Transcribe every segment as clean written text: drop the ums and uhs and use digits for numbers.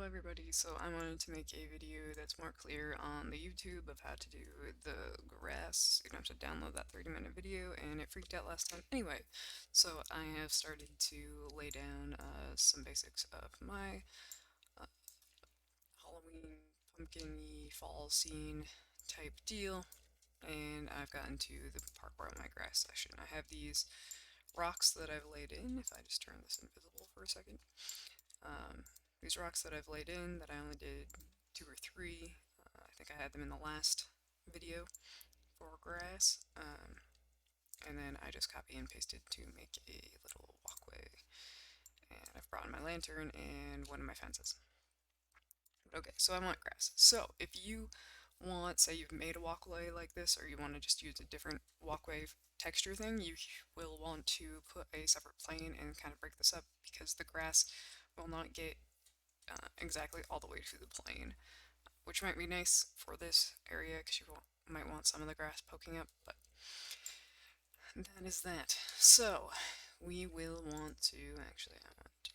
everybody, so I wanted to make a video that's more clear on the YouTube of how to do the grass. You don't have to download that 30-minute video, and it freaked out last time anyway. So I have started to lay down some basics of my uh, Halloween pumpkin-y fall scene type deal, and I've gotten to the part where I'm my grass section. I have these rocks that I've laid in. If I just turn this invisible for a second. Um, these rocks that I've laid in that I only did 2 or 3. I think I had them in the last video for grass. And then I just copy and pasted to make a little walkway. And I've brought in my lantern and one of my fences. Okay, so I want grass. So if you want, say you've made a walkway like this, or you want to just use a different walkway texture thing, you will want to put a separate plane and kind of break this up because the grass will not get exactly all the way to the plane, which might be nice for this area because you might want some of the grass poking up, but that is that. So we will want to, actually I want to,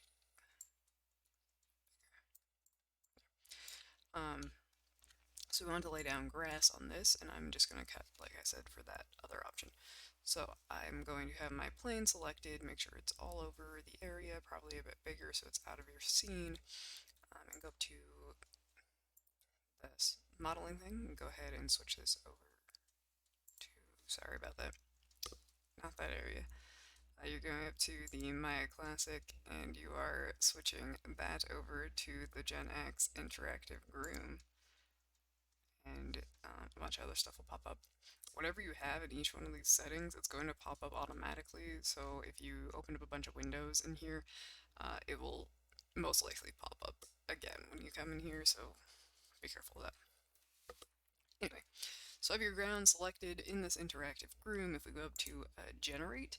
so we want to lay down grass on this, and I'm just going to cut, like I said, for that other option. So I'm going to have my plane selected, make sure it's all over the area, probably a bit bigger so it's out of your scene, and go up to this modeling thing and go ahead and switch this over to, sorry about that, not that area. You're going up to the Maya Classic and you are switching that over to the Gen X Interactive Groom, and a bunch of other stuff will pop up. Whatever you have in each one of these settings, it's going to pop up automatically, so if you open up a bunch of windows in here, it will most likely pop up again when you come in here, so be careful of that. Anyway, so I have your ground selected in this interactive groom. If we go up to generate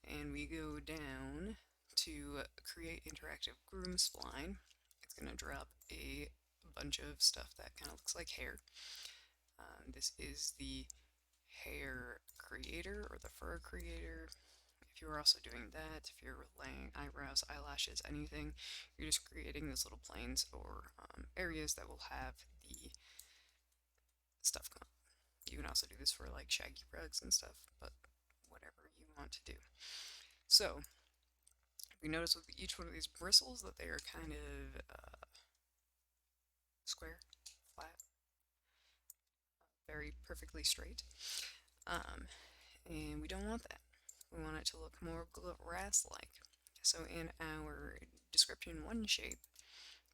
and we go down to create interactive groom spline, it's going to drop a bunch of stuff that kind of looks like hair. This is the hair creator or the fur creator. If you're also doing that, if you're laying eyebrows, eyelashes, anything, you're just creating those little planes or areas that will have the stuff going. You can also do this for like shaggy rugs and stuff, but whatever you want to do. So, we notice with each one of these bristles that they are kind of square, flat, very perfectly straight. And we don't want that. We want it to look more grass-like. So in our description 1 shape,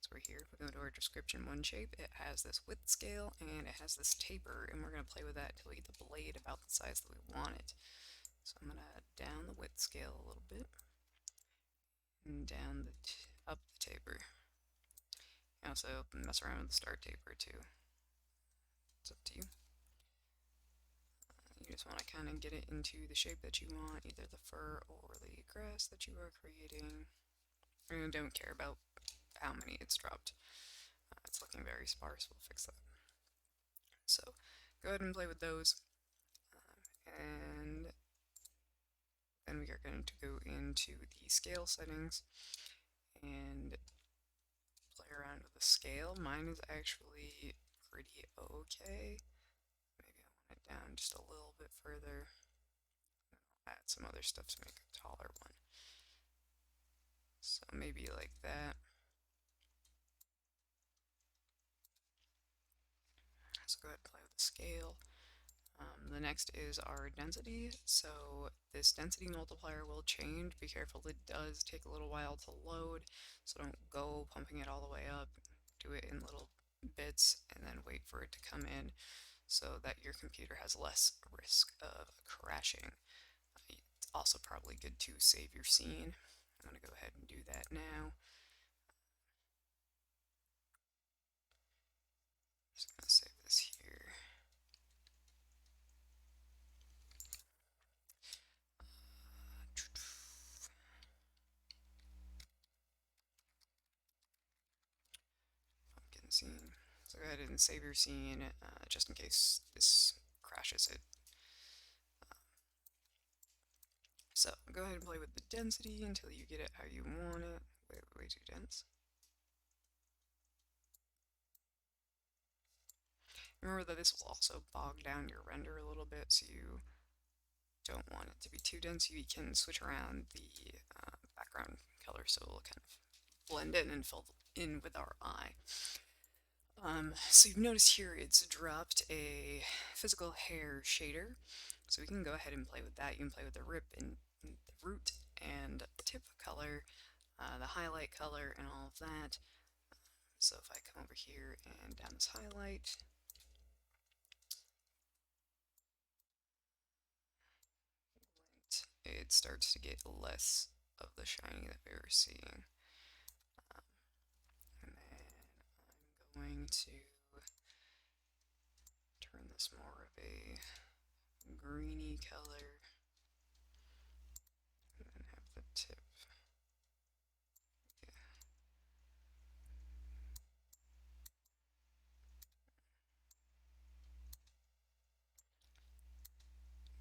so we're here, we go to our description 1 shape, it has this width scale and it has this taper, and we're going to play with that until we get the blade about the size that we want it. So I'm going to down the width scale a little bit, and down up the taper. You also mess around with the start taper too. It's up to you. You just want to kind of get it into the shape that you want, either the fur or the grass that you are creating. And don't care about how many it's dropped. It's looking very sparse, we'll fix that. So go ahead and play with those. And then we are going to go into the scale settings and play around with the scale. Mine is actually pretty okay. Maybe I want it down just a little bit further. I'll add some other stuff to make a taller one. So maybe like that. So go ahead and play with the scale. The next is our density. So this density multiplier will change. Be careful, it does take a little while to load, so don't go pumping it all the way up. Do it in little bits and then wait for it to come in so that your computer has less risk of crashing. It's also probably good to save your scene. I'm going to go ahead and do that now. Just going to save this here. Pumpkin scene. So go ahead and save your scene just in case this crashes it. So go ahead and play with the density until you get it how you want it. Way too dense. Remember that this will also bog down your render a little bit, so you don't want it to be too dense. You can switch around the background color so it will kind of blend in and fill in with our eye. So you've noticed here it's dropped a physical hair shader, so we can go ahead and play with that. You can play with the the root and the tip color, the highlight color, and all of that. So if I come over here and down this highlight, it starts to get less of the shiny that we were seeing. And then I'm going to turn this more of a greeny color, and then have the tip. Yeah,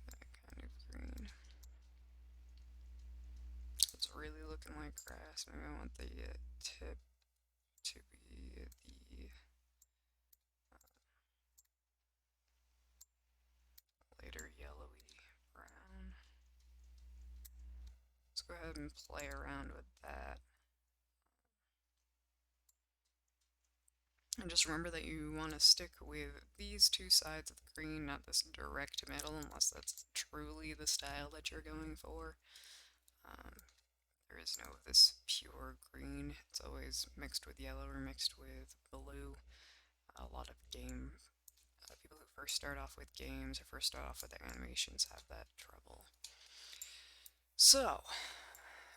that kind of green. It's really looking like grass. Maybe I want the tip to be the later yellowy brown. Let's go ahead and play around with that. And just remember that you want to stick with these two sides of the green, not this direct middle, unless that's truly the style that you're going for. There is no this pure green. It's always mixed with yellow or mixed with blue. A lot of people who first start off with games or first start off with their animations have that trouble. So,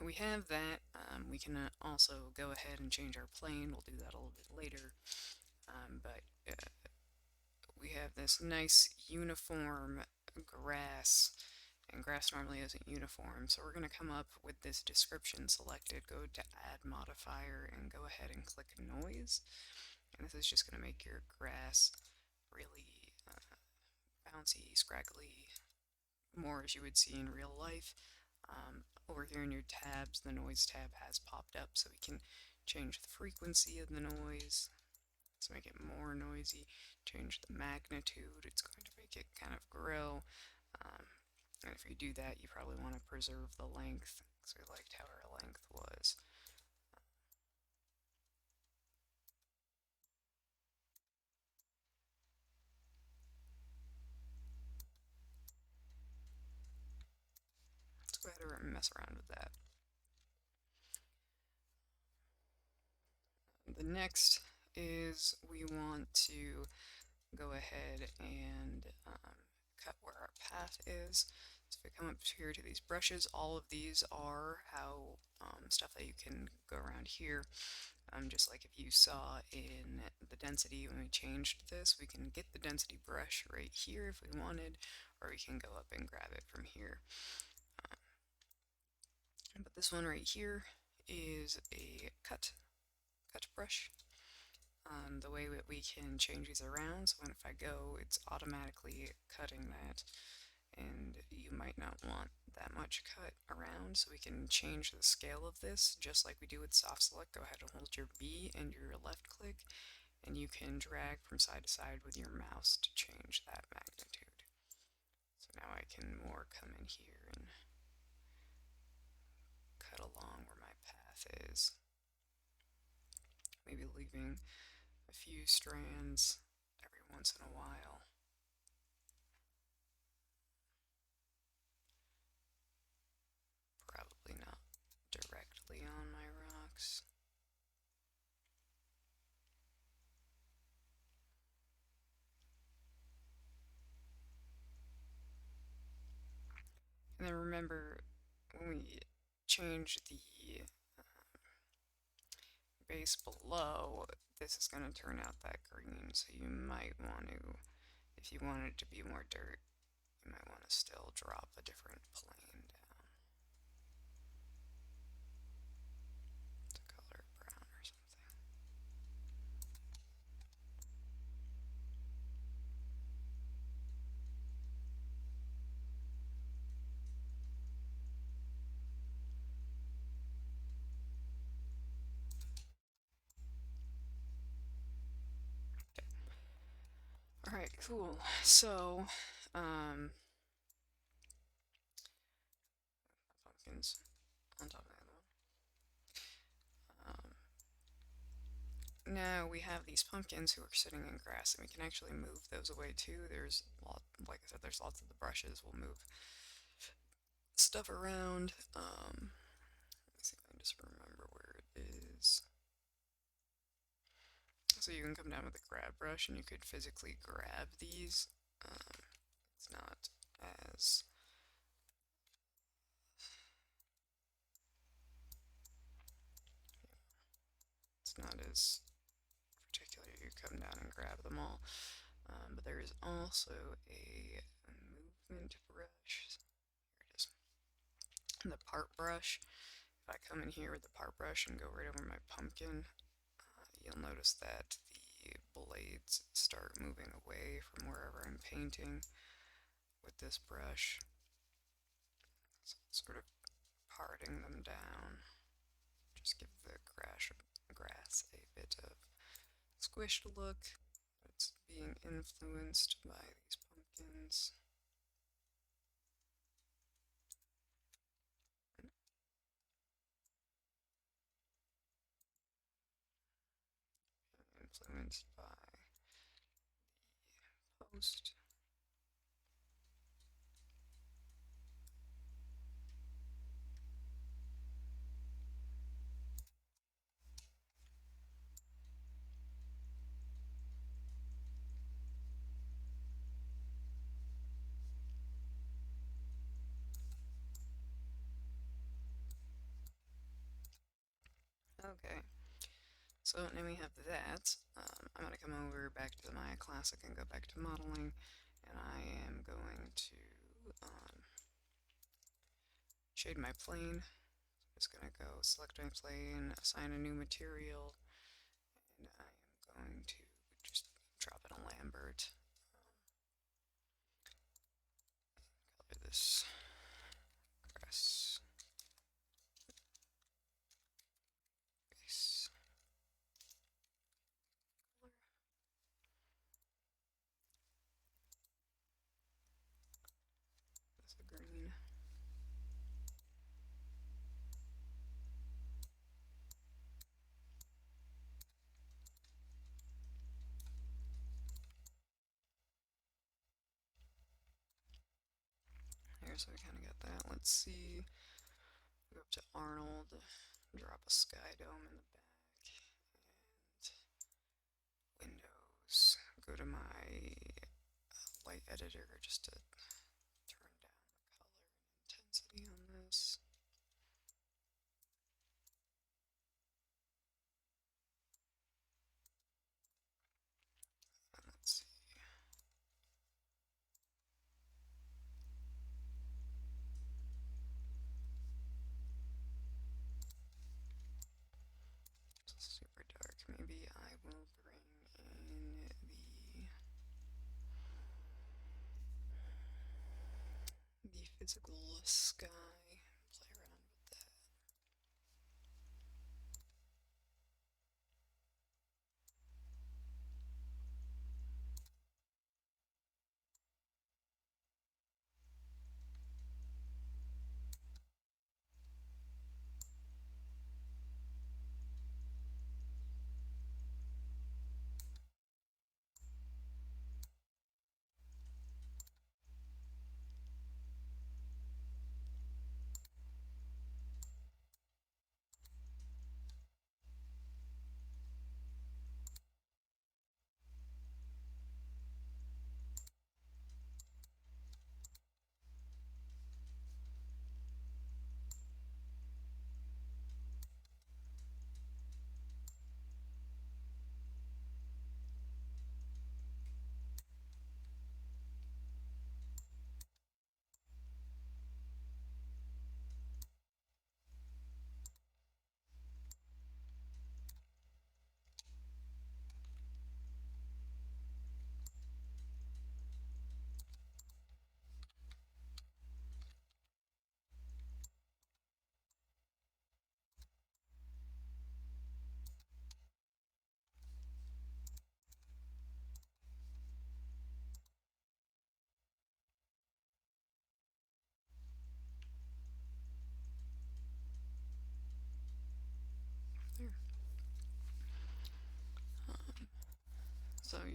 we have that. We can also go ahead and change our plane. We'll do that a little bit later. But we have this nice uniform grass, and grass normally isn't uniform, so we're going to come up with this description selected, go to add modifier, and go ahead and click noise. And this is just going to make your grass really bouncy, scraggly, more as you would see in real life. Over here in your tabs, the noise tab has popped up, so we can change the frequency of the noise. Let's make it more noisy. Change the magnitude. It's going to make it kind of grow. And if you do that, you probably want to preserve the length, because we liked how our length was. Let's go ahead and mess around with that. The next is we want to go ahead and cut where our path is. So if we come up here to these brushes, all of these are how stuff that you can go around here. Just like if you saw in the density when we changed this, we can get the density brush right here if we wanted, or we can go up and grab it from here. But this one right here is a cut brush. The way that we can change these around, so when if I go, it's automatically cutting that, and you might not want that much cut around, so we can change the scale of this just like we do with soft select. Go ahead and hold your B and your left click, and you can drag from side to side with your mouse to change that magnitude. So now I can more come in here and cut along where my path is, maybe leaving a few strands every once in a while. Probably not directly on my rocks. And then remember, when we change the base below, this is going to turn out that green, so you might want to, if you want it to be more dirt, you might want to still drop a different plane down to color it brown or something. Alright, cool. So, um, pumpkins on top of the other one. Now we have these pumpkins who are sitting in grass, and we can actually move those away too. Like I said, there's lots of the brushes. We'll move stuff around. Let me see if I can just remember where it is. So you can come down with a grab brush, and you could physically grab these. It's not as it's not as particular. You come down and grab them all. But there is also a movement brush. Here it is. The part brush. If I come in here with the part brush and go right over my pumpkin, you'll notice that the blades start moving away from wherever I'm painting with this brush. So sort of parting them down. Just give the grass a bit of squished look. It's being influenced by these pumpkins. Influenced by the post. Okay, so now we have that. I'm going to come over back to the Maya Classic and go back to modeling, and I am going to shade my plane. I'm just going to go select my plane, assign a new material, and I am going to just drop in a Lambert. Color this grass base color. That's a green. Here, so we kind of got that. Let's see. Go up to Arnold, drop a sky dome in the back, and Windows. Go to my light editor just to turn down the color and intensity on this. And let's see. It's super dark. Maybe I will bring in the physical sky. Play around with that.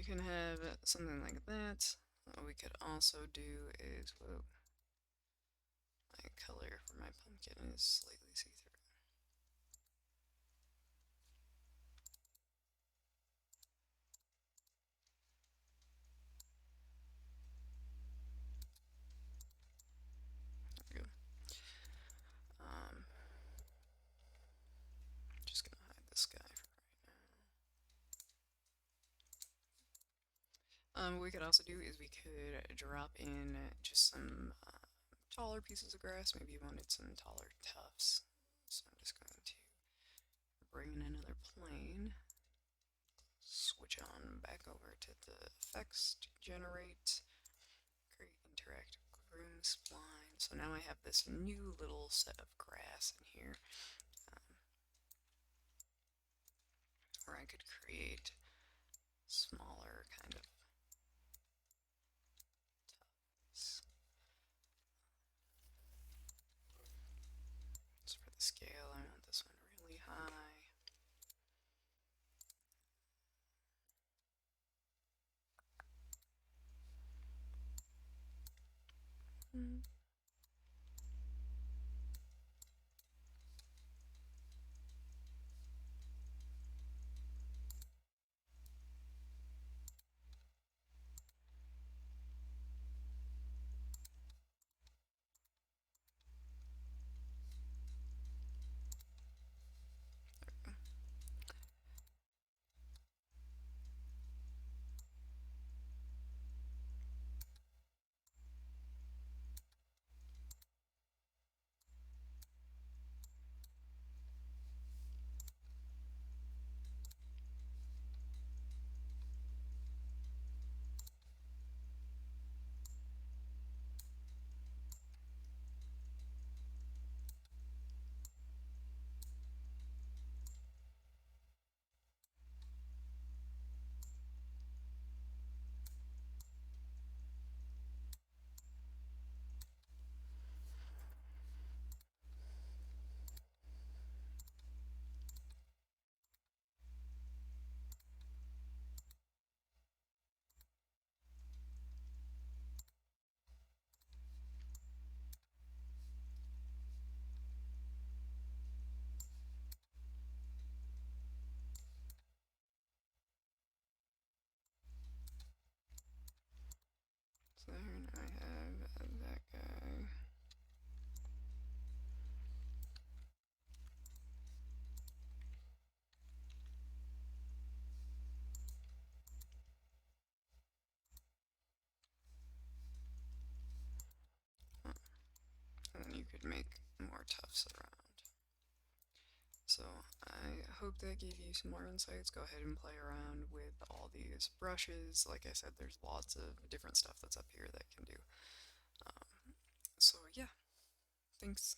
can have something like that. What we could also do is, whoa, my color for my pumpkin is slightly see-through. There we go. Um, just gonna hide this guy for right now. What we could also do is we could drop in just some taller pieces of grass. Maybe you wanted some taller tufts. So I'm just going to bring in another plane. Switch on back over to the effects to generate, create interactive groom spline. So now I have this new little set of grass in here, um, where I could create smaller kind of tufts. So for the scale, I want this one really high. Mm. So there, now I have that guy. Oh, and then you could make more tufts around. So I hope that gave you some more insights. Go ahead and play around with all these brushes. Like I said, there's lots of different stuff that's up here that can do. So yeah, thanks.